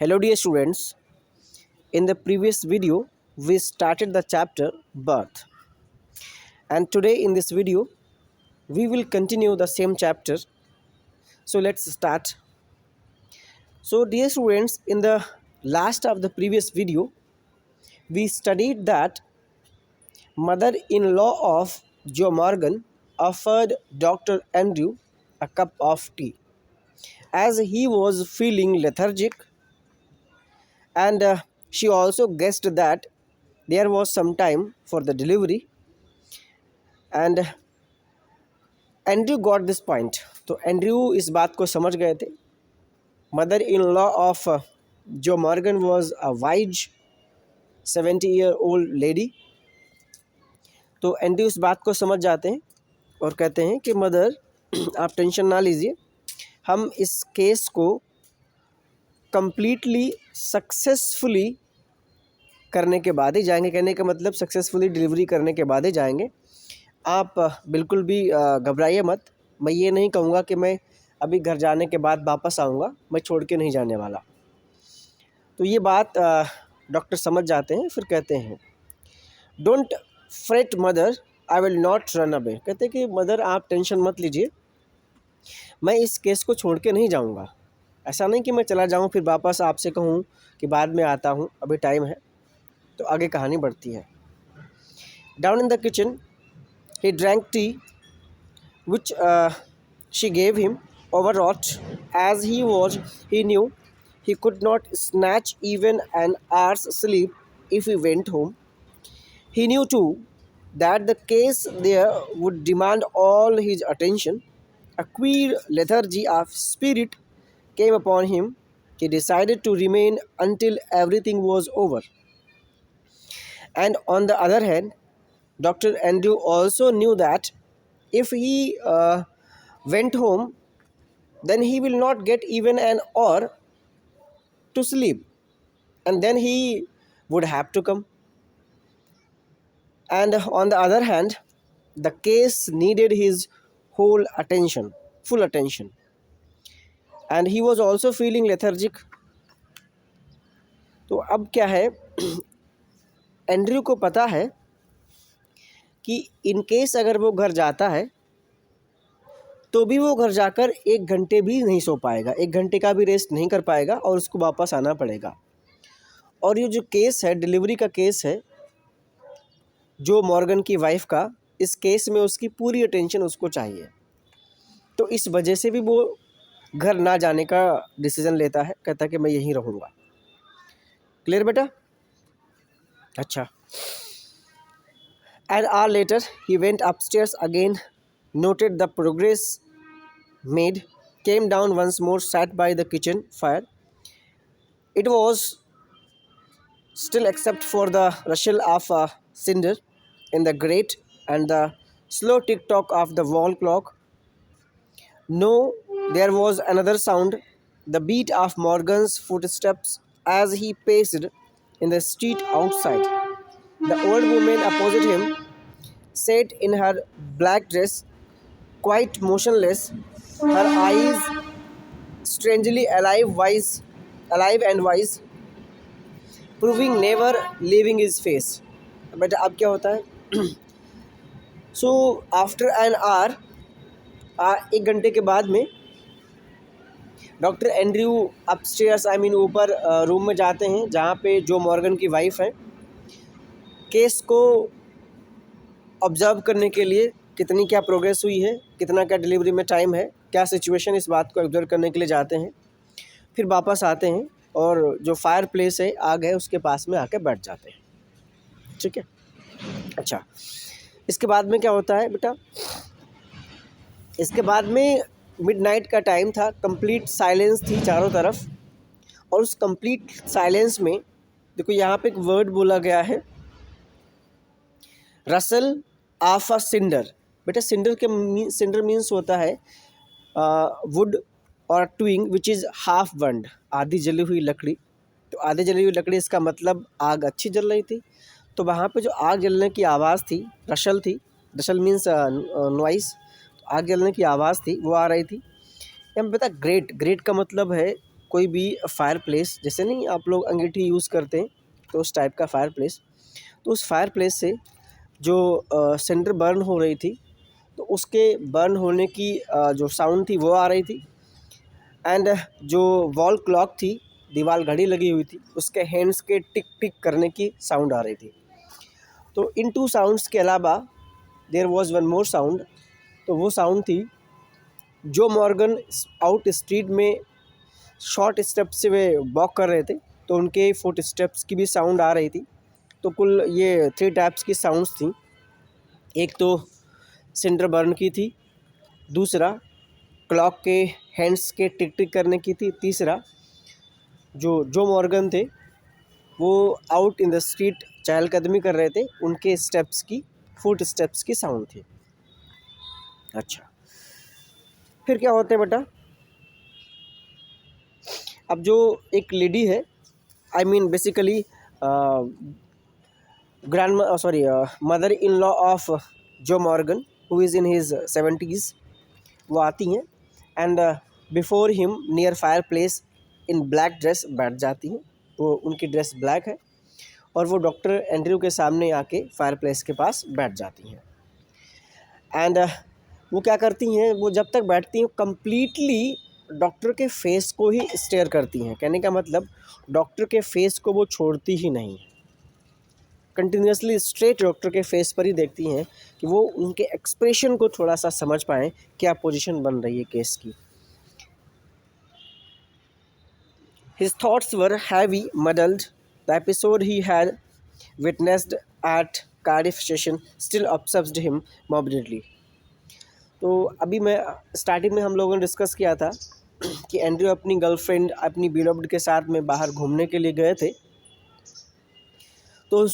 Hello dear students, in the previous video we started the chapter birth, and today in this video we will continue the same chapter. So let's start. So dear students, in the last of the previous video we studied that mother-in-law of Joe Morgan offered Dr. Andrew a cup of tea as he was feeling lethargic, and she also guessed that there was some time for the delivery, and Andrew got this point. तो Andrew इस बात को समझ गए थे. Mother in law of Joe Morgan was a wise 70-year-old lady. तो Andrew इस बात को समझ जाते हैं और कहते हैं कि मदर आप टेंशन ना लीजिए, हम इस केस को कंप्लीटली सक्सेसफुली करने के बाद ही जाएंगे. कहने का मतलब सक्सेसफुली डिलीवरी करने के बाद ही जाएंगे. आप बिल्कुल भी घबराइए मत. मैं ये नहीं कहूँगा कि मैं अभी घर जाने के बाद वापस आऊँगा, मैं छोड़ के नहीं जाने वाला. तो ये बात डॉक्टर समझ जाते हैं. फिर कहते हैं don't freight mother, I will not run away. कहते हैं कि मदर आप टेंशन मत लीजिए, मैं इस केस को छोड़ के नहीं जाऊँगा. ऐसा नहीं कि मैं चला जाऊँ फिर वापस आपसे कहूँ कि बाद में आता हूँ, अभी टाइम है. तो आगे कहानी बढ़ती है. Down in the kitchen he drank tea which she gave him overwrought as he was. He knew he could not snatch even an hour's sleep if he went home. He knew too that the case there would demand all his attention. A queer lethargy of spirit came upon him. He decided to remain until everything was over. And on the other hand, Dr. Andrew also knew that if he went home, then he will not get even an hour to sleep, and then he would have to come. And on the other hand, the case needed his whole attention, full attention, and he was also feeling lethargic. तो अब क्या है, Andrew को पता है कि in case अगर वो घर जाता है तो भी वो घर जाकर 1 घंटे भी नहीं सो पाएगा, 1 घंटे का भी रेस्ट नहीं कर पाएगा और उसको वापस आना पड़ेगा. और ये जो केस है, डिलीवरी का केस है जो मॉर्गन की वाइफ का, इस केस में उसकी पूरी अटेंशन उसको चाहिए. तो इस वजह से भी वो घर ना जाने का डिसीज़न लेता है. कहता है कि मैं यहीं रहूँगा. क्लियर बेटा? अच्छा. An hour later, he went upstairs again, noted the progress made, came down once more, sat by the kitchen fire. It was still except for the rustle of a cinder in the grate and the slow tick-tock of the wall clock. No, there was another sound, the beat of Morgan's footsteps as he paced in the street outside. The old woman opposite him sat in her black dress, quite motionless, her eyes strangely alive and wise, proving never leaving his face. But अब क्या होता है? So after an hour, 1 घंटे के बाद में doctor Andrew upstairs ऊपर room में जाते हैं जहाँ पे जो मॉर्गन की वाइफ है. केस को ऑब्जर्व करने के लिए कितनी क्या प्रोग्रेस हुई है, कितना क्या डिलीवरी में टाइम है, क्या सिचुएशन, इस बात को ऑब्जर्व करने के लिए जाते हैं. फिर वापस आते हैं और जो फायर प्लेस है, आग है, उसके पास में आके बैठ जाते हैं. ठीक है. अच्छा, इसके बाद में क्या होता है बेटा? इसके बाद में मिडनाइट का टाइम था, कंप्लीट साइलेंस थी चारों तरफ. और उस कंप्लीट साइलेंस में देखो यहाँ पे एक वर्ड बोला गया है, रसल ऑफ अ सिंडर. बेटा सिंडर मीन्स होता है वुड और ट्विंग विच इज़ हाफ बर्न्ड, आधी जली हुई लकड़ी. तो आधी जली हुई लकड़ी, इसका मतलब आग अच्छी जल रही थी. तो वहाँ पे जो आग जलने की आवाज़ थी, रसल थी. Russell means noise. तो आग जलने की आवाज़ थी, वो आ रही थी. यहाँ पे बेटा ग्रेट का मतलब है कोई भी फायर प्लेस, जैसे नहीं आप लोग अंगीठी यूज़ करते हैं तो उस टाइप का फायर प्लेस, तो उस फायर प्लेस से जो सिंडर बर्न हो रही थी तो उसके बर्न होने की जो साउंड थी वो आ रही थी। एंड जो वॉल क्लॉक थी, दीवार घड़ी लगी हुई थी, उसके हैंड्स के टिक टिक करने की साउंड आ रही थी। तो इन टू साउंड्स के अलावा there was one more sound, तो वो साउंड थी जो मॉर्गन आउट स्ट्रीट में शॉर्ट स्टेप से वे वॉक कर रहे थे तो उनके फुट स्टेप्स की भी साउंड आ रही थी। तो कुल ये 3 टाइप्स की साउंड्स थी। एक तो सिंडर बर्न की थी, दूसरा क्लॉक के हैंड्स के टिक टिक करने की थी, तीसरा जो मॉर्गन थे वो आउट इन द स्ट्रीट चहलकदमी कर रहे थे, उनके स्टेप्स की, फुट स्टेप्स की साउंड थी। अच्छा, फिर क्या होते हैं बेटा, अब जो एक लेडी है, I mean basically mother in law of Joe Morgan who is in his 70s, वो आती हैं and before him near fireplace in black dress बैठ जाती हैं। वो उनकी ड्रेस ब्लैक है और वो डॉक्टर एंड्रयू के सामने आके फायर प्लेस के पास बैठ जाती हैं। एंड वो क्या करती हैं, वो जब तक बैठती हैं कम्प्लीटली डॉक्टर के फेस को ही स्टेयर करती हैं। कहने का मतलब डॉक्टर के फेस को वो छोड़ती ही नहीं, कंटिन्यूसली स्ट्रेट डॉक्टर के फेस पर ही देखती हैं कि वो उनके एक्सप्रेशन को थोड़ा सा समझ पाएँ क्या पोजीशन बन रही है केस की। His thoughts were heavy, muddled. The episode he had witnessed at Cardiff Station still obsessed him morbidly. तो अभी मैं स्टार्टिंग में हम लोगों ने डिस्कस किया था कि एंड्रयू अपनी गर्लफ्रेंड, अपनी बिलोव्ड के साथ में बाहर घूमने के लिए गए थे, तो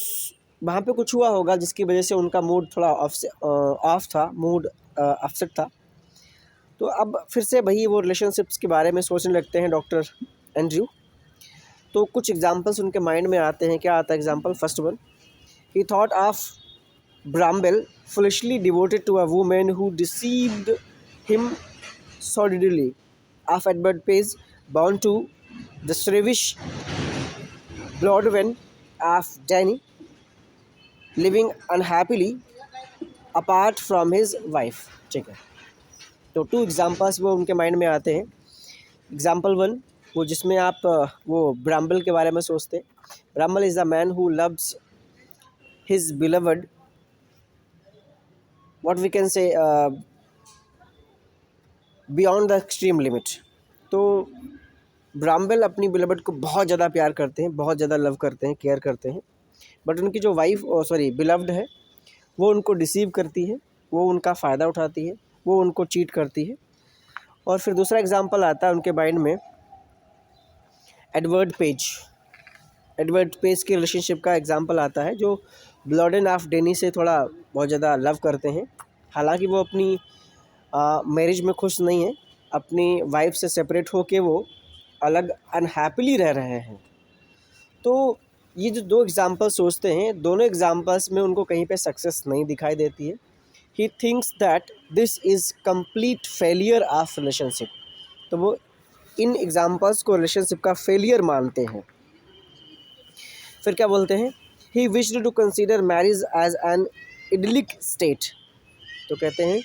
वहाँ पे कुछ हुआ होगा जिसकी वजह से उनका मूड थोड़ा ऑफ था, मूड अपसेट था। तो अब फिर से वही वो रिलेशनशिप्स के बारे में सोचने लगते हैं डॉक्टर एंड्रयू। तो कुछ एग्जांपल्स उनके माइंड में आते हैं। क्या आता है example? First one, he thought of Bramble foolishly devoted to a woman who deceived him sordidly, of Edward Page bound to the Shrevish Blodwen, of Danny living unhappily apart from his wife। ठीक है, तो 2 examples वो उनके mind में आते हैं। Example 1 वो जिसमें आप वो ब्राम्बल के बारे में सोचते हैं। Bramble is the man who loves his beloved, what we can say beyond the extreme limit। तो ब्राम्बेल अपनी बिलवड को बहुत ज़्यादा प्यार करते हैं, बहुत ज़्यादा लव करते हैं, केयर करते हैं, बट उनकी जो वाइफ बिलवड है वो उनको डिसीव करती है, वो उनका फ़ायदा उठाती है, वो उनको चीट करती है। और फिर दूसरा एग्जांपल आता है उनके माइंड में एडवर्ड पेज की रिलेशनशिप का एग्जांपल आता है, जो ब्लॉडेन ऑफ डेनी से थोड़ा बहुत ज़्यादा लव करते हैं। हालांकि वो अपनी मैरिज में खुश नहीं है, अपनी वाइफ से सेपरेट होके वो अलग अनहैप्पीली रह रहे हैं। तो ये जो 2 एग्जांपल सोचते हैं, दोनों एग्जांपल्स में उनको कहीं पे सक्सेस नहीं दिखाई देती है। He thinks that this is complete failure of relationship. तो वो इन एग्जांपल्स को रिलेशनशिप का फेलियर मानते हैं। फिर क्या बोलते हैं, he wished to consider marriage as an idyllic state. तो कहते हैं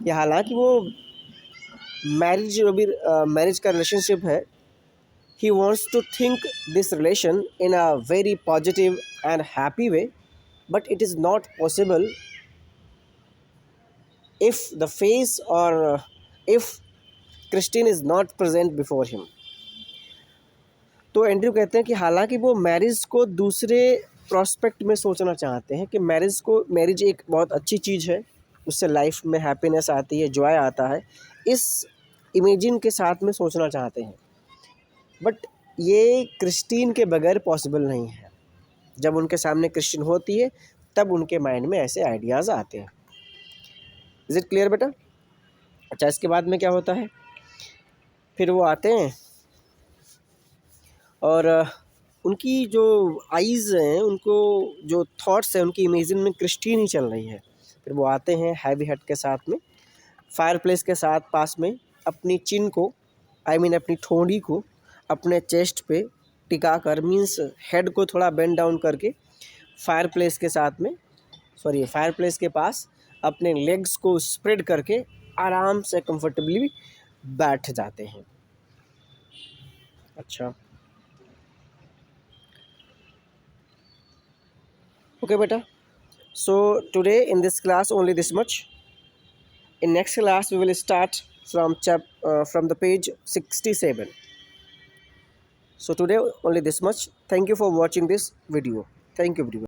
कि हालांकि वो मैरिज का रिलेशनशिप है, he wants to think this relation in a very positive and happy way, but it is not possible if the face or if Christine is not present before him। तो Andrew कहते हैं कि हालांकि वो marriage को दूसरे prospect में सोचना चाहते हैं कि मैरिज एक बहुत अच्छी चीज़ है, उससे लाइफ में हैप्पीनेस आती है, जॉय आता है, इस इमेजिन के साथ में सोचना चाहते हैं, बट ये क्रिस्टीन के बगैर पॉसिबल नहीं है। जब उनके सामने क्रिस्टीन होती है तब उनके माइंड में ऐसे आइडियाज़ आते हैं। इज़ इट क्लियर बेटा? अच्छा, इसके बाद में क्या होता है, फिर वो आते हैं और उनकी जो आइज़ हैं, उनको जो थॉट्स हैं, उनकी इमेजिन में क्रिस्टीन ही चल रही है। फिर वो आते हैं हैवी हेड के साथ में, फायर प्लेस के साथ पास में, अपनी चिन को अपनी ठोड़ी को अपने चेस्ट पे टिका कर, मीन्स हेड को थोड़ा बेंड डाउन करके फायरप्लेस के साथ में, सॉरी फायरप्लेस के पास अपने लेग्स को स्प्रेड करके आराम से कंफर्टेबली बैठ जाते हैं। अच्छा, ओके बेटा, so today in this class only this much. In next class we will start from the page 67. So today only this much. Thank you for watching this video. Thank you everyone.